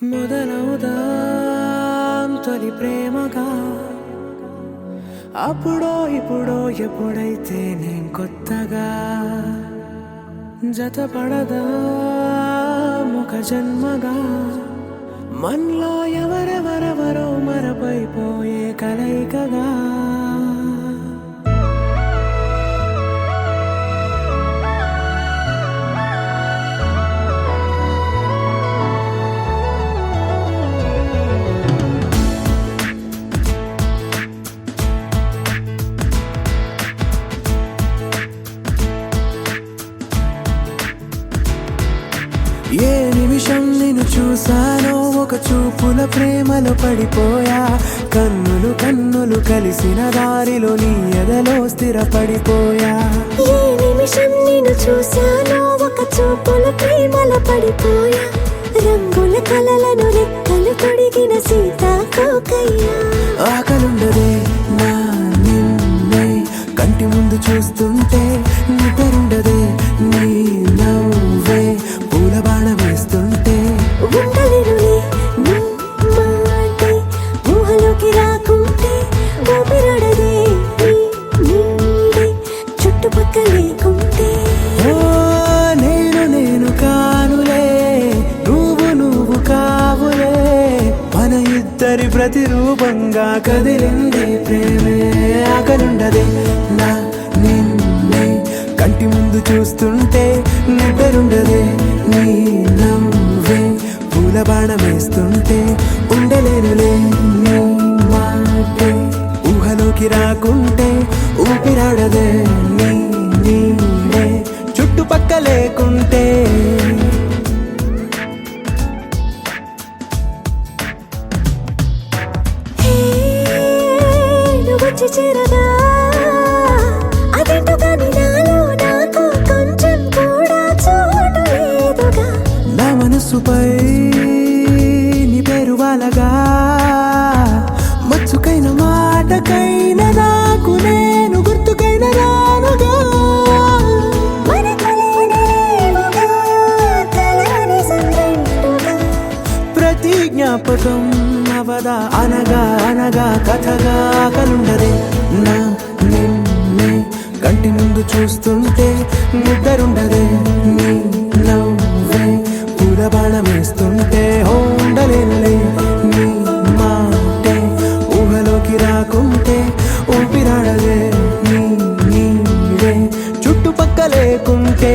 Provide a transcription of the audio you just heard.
మొదలవుదాం తొలి ప్రేమగా అప్పుడో ఇప్పుడో ఎప్పుడైతే నేను కొత్తగా జతపడదా ఒక జన్మగా మనలో ఎవరెవరెవరో మరపైపోయే కలయికగా ఏ నిమిషం నిన్ను చూసానో ఒక చూపుల ప్రేమలో పడిపోయా కన్నులు కన్నులు కలిసిన దారిలో నీ ఎదలో స్థిరపడిపోయా ఏ నిమిషం నిన్ను చూసానో ఒక చూపుల ప్రేమలో పడిపోయా రంగుల కలలను రెక్కలు తొడిగిన సీతాకోకయ్యా ఆకలుండదే నా నిన్నే కంటి ముందు చూస్తుంటే నిద్రుండదే నీ నవ్వే పూల బాణ వేస్తుంటే ఉండలేనులే నీ మాటే ఊహలోకి రాకుంటే ఊపిరాడదే నీ నీడే చుట్టుపక్కల లేకుంటే ఓ నేను కానులే నువ్వు కావులే మన ఇద్దరి ప్రతిరూపంగా కదిలిందే ప్రేమే ఆకలుండదే నా నిన్నే కంటి ముందు చూస్తుంటే నిద్రుండదే నీ నవ్వే పూల బాణ వేస్తుంటే ఉండలేనులే నీ మాటే ఊహలోకి రాకుంటే ఊపిరాడదే నీ నీడే చుట్టుపక్క లేకుంటే హే నువ్వు వచ్చి చేరగా అదేంటో కానీ నాలో నాకు కొంచెం కూడా చోటు లేదుగా నా మనసుపై నీ పేరు వాలగా మచ్చుకైన మాటకైన నాకు నేను గుర్తుకైన రానుగా మన కలయికలేవుగా కలని సంరెండుగా ప్రతి జ్ఞాపకం అవదా అనగా అనగా కథగా కలుండదే నా నిన్నే కంటి ముందు చూస్తుంటే నిద్రుండదే నీ నవ్వే పూల బాణం వేస్తుంటే ఉండలేనులే నీ మాటే ఊహలోకి రాకుంటే ఊపిరాడదే నీ నీడే చుట్టుపక్క లేకుంటే